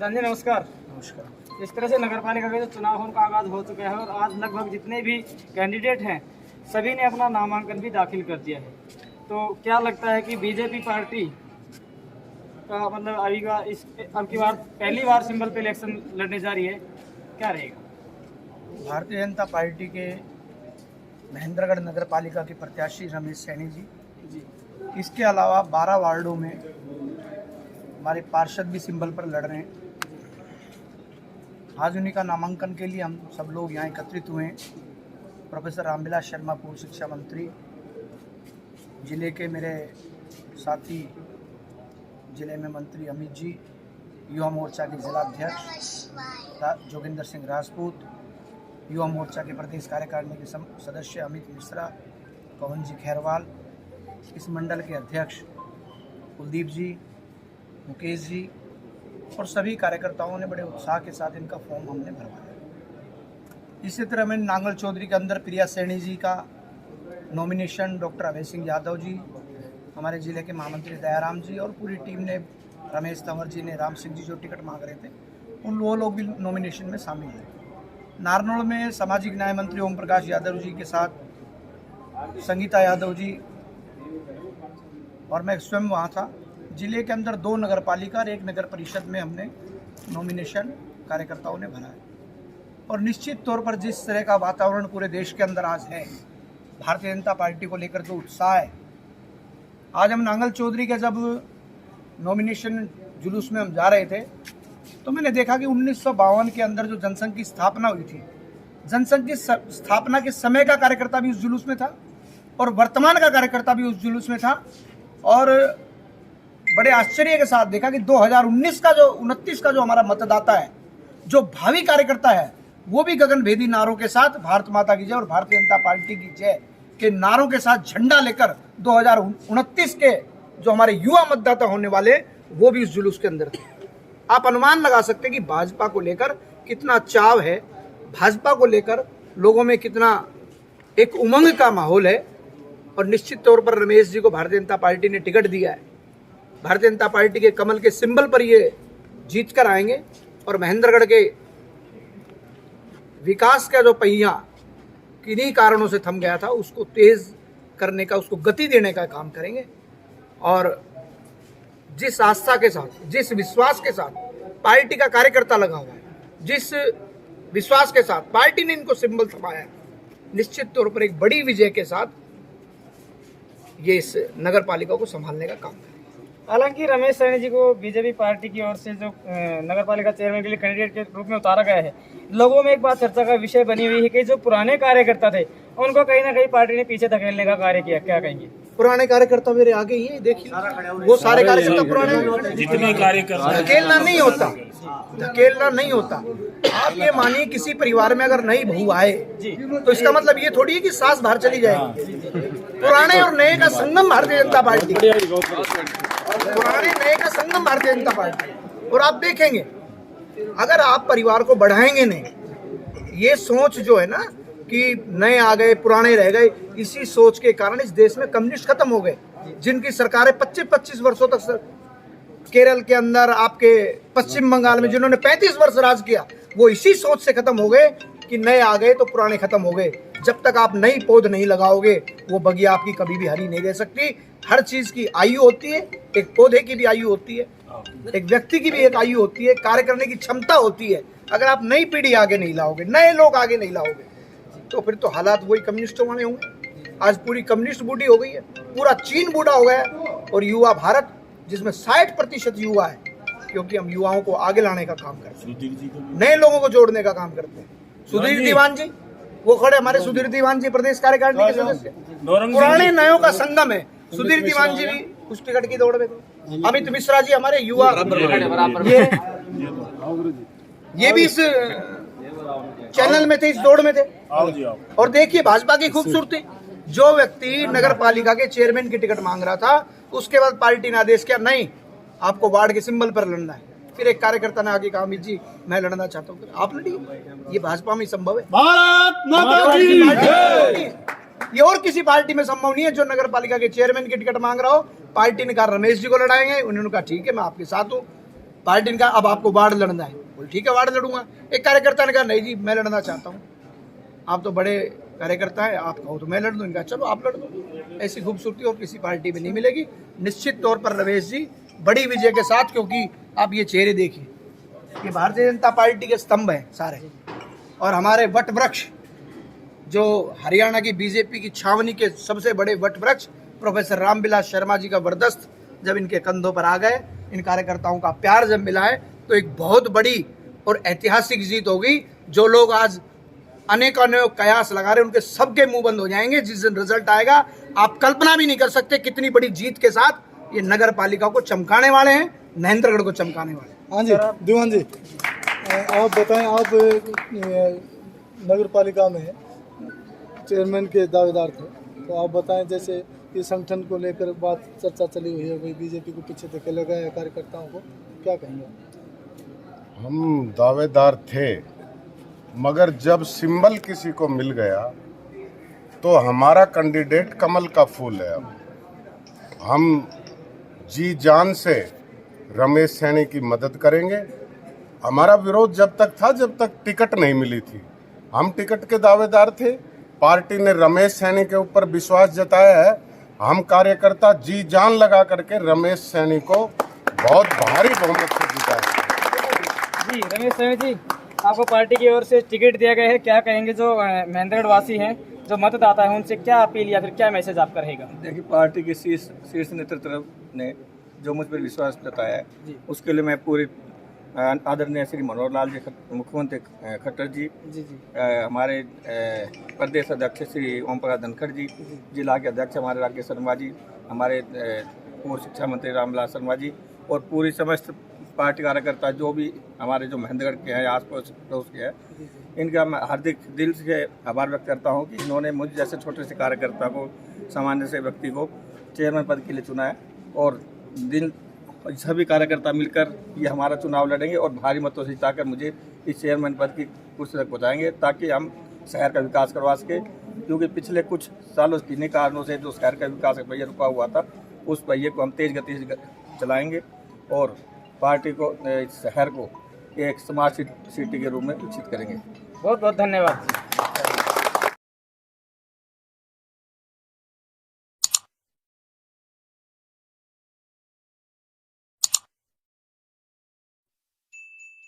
प्रधान जी नमस्कार। नमस्कार। इस तरह से नगर पालिका के जो चुनाव का आगाज हो चुका है और आज लगभग जितने भी कैंडिडेट हैं सभी ने अपना नामांकन भी दाखिल कर दिया है, तो क्या लगता है कि बीजेपी पार्टी का मतलब अब की बार पहली बार सिंबल पे इलेक्शन लड़ने जा रही है, क्या रहेगा? भारतीय जनता पार्टी के महेंद्रगढ़ नगर पालिका के प्रत्याशी रमेश सैनी जी, इसके अलावा 12 वार्डों में हमारे पार्षद भी सिंबल पर लड़ रहे हैं। आज उन्हीं का नामांकन के लिए हम सब लोग यहाँ एकत्रित हुए हैं। प्रोफेसर रामविलास शर्मा पूर्व शिक्षा मंत्री, जिले के मेरे साथी जिले में मंत्री अमित जी, युवा मोर्चा के जिलाध्यक्ष जोगिंदर सिंह राजपूत, युवा मोर्चा के प्रदेश कार्यकारिणी के सदस्य अमित मिश्रा, पवन जी खैरवाल, इस मंडल के अध्यक्ष कुलदीप जी, मुकेश जी और सभी कार्यकर्ताओं ने बड़े उत्साह के साथ इनका फॉर्म हमने भरवाया। इसी तरह मैंने नांगल चौधरी के अंदर प्रिया सैनी जी का नॉमिनेशन, डॉक्टर अभय सिंह यादव जी, हमारे ज़िले के महामंत्री दयाराम जी और पूरी टीम ने, रमेश तंवर जी ने, राम सिंह जी जो टिकट मांग रहे थे वो लोग भी नॉमिनेशन में शामिल हैं। नारनौल में सामाजिक न्याय मंत्री ओम प्रकाश यादव जी के साथ संगीता यादव जी और मैं स्वयं वहाँ था। जिले के अंदर 2 नगर पालिका और 1 नगर परिषद में हमने नॉमिनेशन कार्यकर्ताओं ने भरा है। और निश्चित तौर पर जिस तरह का वातावरण पूरे देश के अंदर आज है, भारतीय जनता पार्टी को लेकर जो उत्साह है, आज हम नांगल चौधरी के जब नॉमिनेशन जुलूस में हम जा रहे थे तो मैंने देखा कि 1952 के अंदर जो जनसंघ की स्थापना हुई थी, जनसंघ की स्थापना के समय का कार्यकर्ता भी उस जुलूस में था और वर्तमान का कार्यकर्ता भी उस जुलूस में था। और बड़े आश्चर्य के साथ देखा कि 2029 का जो 29 का जो हमारा मतदाता है, जो भावी कार्यकर्ता है, वो भी गगनभेदी नारों के साथ भारत माता की जय और भारतीय जनता पार्टी की जय के नारों के साथ झंडा लेकर 2029 के जो हमारे युवा मतदाता होने वाले, वो भी इस जुलूस के अंदर थे। आप अनुमान लगा सकते हैं कि भाजपा को लेकर कितना चाव है, भाजपा को लेकर लोगों में कितना एक उमंग का माहौल है। और निश्चित तौर पर रमेश जी को भारतीय जनता पार्टी ने टिकट दिया है। भारतीय जनता पार्टी के कमल के सिंबल पर ये जीत कर आएंगे और महेंद्रगढ़ के विकास का जो पहिया किन्हीं कारणों से थम गया था, उसको तेज करने का, उसको गति देने का काम करेंगे। और जिस आस्था के साथ, जिस विश्वास के साथ पार्टी का कार्यकर्ता लगा हुआ है, जिस विश्वास के साथ पार्टी ने इनको सिंबल थमाया, निश्चित तौर पर एक बड़ी विजय के साथ ये इस नगर पालिका को संभालने का काम करेंगे। हालांकि रमेश सैनी जी को बीजेपी पार्टी की ओर से जो नगर पालिका चेयरमैन के लिए कैंडिडेट के रूप में उतारा गया है, लोगों में एक बात चर्चा का विषय बनी हुई है कि जो पुराने कार्यकर्ता थे उनको कहीं ना कहीं पार्टी ने पीछे धकेलने का कार्य किया, क्या कहेंगे? पुराने कार्यकर्ता मेरे आगे ही है, देखिए वो सारे कार्यकर्ता पुराने। जितने कार्यकर्ता, धकेलना नहीं होता, धकेलना नहीं होता। आप ये मानिए किसी परिवार में अगर नई बहू आए तो इसका मतलब ये थोड़ी है कि सास बाहर चली जाएगी। पुराने और नए का संगम भारतीय जनता पार्टी, पुराने नए का संगम भारतीय जनता पार्टी। और आप देखेंगे अगर आप परिवार को बढ़ाएंगे नहीं, ये सोच जो है ना कि नए आ गए पुराने रह गए, इसी सोच के कारण इस देश में कम्युनिस्ट खत्म हो गए। जिनकी सरकारें 25-25 वर्षों तक, केरल के अंदर, आपके पश्चिम बंगाल में जिन्होंने 35 वर्ष राज किया, वो इसी सोच से खत्म हो गए कि नए आ गए तो पुराने खत्म हो गए। जब तक आप नई पौध नहीं लगाओगे, वो बगिया आपकी कभी भी हरी नहीं रह सकती। हर चीज की आयु होती है, एक पौधे की भी आयु होती है, एक व्यक्ति की भी एक आयु होती है, कार्य करने की क्षमता होती है। अगर आप नई पीढ़ी आगे नहीं लाओगे, नए लोग आगे नहीं लाओगे, तो फिर तो हालात वही कम्युनिस्टों वाले होंगे। आज पूरी कम्युनिस्ट बूढ़ी हो गई है, पूरा चीन बूढ़ा हो गया है और युवा भारत जिसमें 60% युवा है, क्योंकि हम युवाओं को आगे लाने का काम करते हैं, नए लोगों को जोड़ने का काम करते हैं। सुधीर दीवान जी वो खड़े, हमारे सुधीर दीवान जी प्रदेश कार्यकारिणी के सदस्य, पुराने नयों का संगम है। सुधीर दीवान जी भी उस टिकट की दौड़ में थे। अमित मिश्रा जी हमारे युवा, ये भी इस चैनल में थे, इस दौड़ में थे। और देखिए भाजपा की खूबसूरती, जो व्यक्ति नगर पालिका के चेयरमैन की टिकट मांग रहा था, उसके बाद पार्टी ने आदेश किया नहीं, आपको वार्ड के सिंबल पर लड़ना है। फिर एक कार्यकर्ता ने आगे कहा अमित जी मैं लड़ना चाहता हूँ, आप लड़िए। ये भाजपा में संभव है, भारत माता की जय। ये और किसी पार्टी में संभव नहीं है। जो नगर पालिका के चेयरमैन की टिकट मांग रहा हो, पार्टी ने कहा रमेश जी को लड़ाएंगे, उन्होंने कहा ठीक है मैं आपके साथ हूँ। पार्टी ने कहा अब आपको वार्ड लड़ना है, बोले ठीक है वार्ड लड़ूंगा। एक कार्यकर्ता ने कहा नहीं जी मैं लड़ना चाहता हूँ, आप तो बड़े कार्यकर्ता है, आप कहो तो मैं लड़ दूँ। इनका चलो आप लड़ दो। ऐसी खूबसूरती और किसी पार्टी में नहीं मिलेगी। निश्चित तौर पर रमेश जी बड़ी विजय के साथ, क्योंकि आप ये चेहरे देखिए, ये भारतीय जनता पार्टी के स्तंभ हैं सारे, और हमारे वट वृक्ष जो हरियाणा की बीजेपी की छावनी के सबसे बड़े वट वृक्ष प्रोफेसर रामविलास शर्मा जी का वरदस्त जब इनके कंधों पर आ गए, इन कार्यकर्ताओं का प्यार जब मिला है, तो एक बहुत बड़ी और ऐतिहासिक जीत होगी। जो लोग आज अनेक कयास लगा रहे हैं उनके सबके मुंह बंद हो जाएंगे जिस दिन रिजल्ट आएगा। आप कल्पना भी नहीं कर सकते कितनी बड़ी जीत के साथ ये नगर पालिका को चमकाने वाले हैं, महेंद्रगढ़ को चमकाने वाले हैं। हाँ जी दीवान जी, आप बताएं, आप नगर पालिका में चेयरमैन के दावेदार थे, तो आप बताएं जैसे इस संगठन को लेकर बात चर्चा चली हुई है, भाई बीजेपी को पीछे धकेला गया है कार्यकर्ताओं को, क्या कहेंगे? हम दावेदार थे, मगर जब सिंबल किसी को मिल गया तो हमारा कैंडिडेट कमल का फूल है। अब हम जी जान से रमेश सैनी की मदद करेंगे। हमारा विरोध जब तक था जब तक टिकट नहीं मिली थी, हम टिकट के दावेदार थे। पार्टी ने रमेश सैनी के ऊपर विश्वास जताया है, हम कार्यकर्ता जी जान लगा करके रमेश सैनी को बहुत भारी बहुमत से जिताए। जी रमेश सैनी जी, आपको पार्टी की ओर से टिकट दिया गया है, क्या कहेंगे जो महेंद्रगढ़ वासी हैं, जो मतदाता है, उनसे क्या अपील या फिर क्या मैसेज आपका रहेगा? देखिए, पार्टी के शीर्ष नेतृत्व ने जो मुझ पर विश्वास जताया है उसके लिए मैं पूरी आदरणीय श्री मनोहर लाल जी मुख्यमंत्री खट्टर जी, हमारे प्रदेश अध्यक्ष श्री ओम प्रकाश धनखड़ जी, जिला के अध्यक्ष हमारे राकेश शर्मा जी, हमारे पूर्व शिक्षा मंत्री रामविलास शर्मा जी और पूरी समस्त पार्टी कार्यकर्ता जो भी हमारे जो महेंद्रगढ़ के हैं, आस पड़ोस के हैं, इनका मैं हार्दिक दिल से आभार व्यक्त करता हूं कि इन्होंने मुझ जैसे छोटे से कार्यकर्ता को, सामान्य से व्यक्ति को चेयरमैन पद के लिए चुना है। और सभी कार्यकर्ता मिलकर ये हमारा चुनाव लड़ेंगे और भारी मतों से जिताकर मुझे इस चेयरमैन पद की कुर्सी तक पहुँचाएंगे, ताकि हम शहर का विकास करवा सके। क्योंकि पिछले कुछ सालों से किन्हीं कारणों से जो शहर का विकास का पहिया रुका हुआ था, उस पहिए को हम तेज गति से चलाएंगे और पार्टी को, शहर को एक स्मार्ट सिटी के रूप में विकसित करेंगे। बहुत बहुत धन्यवाद।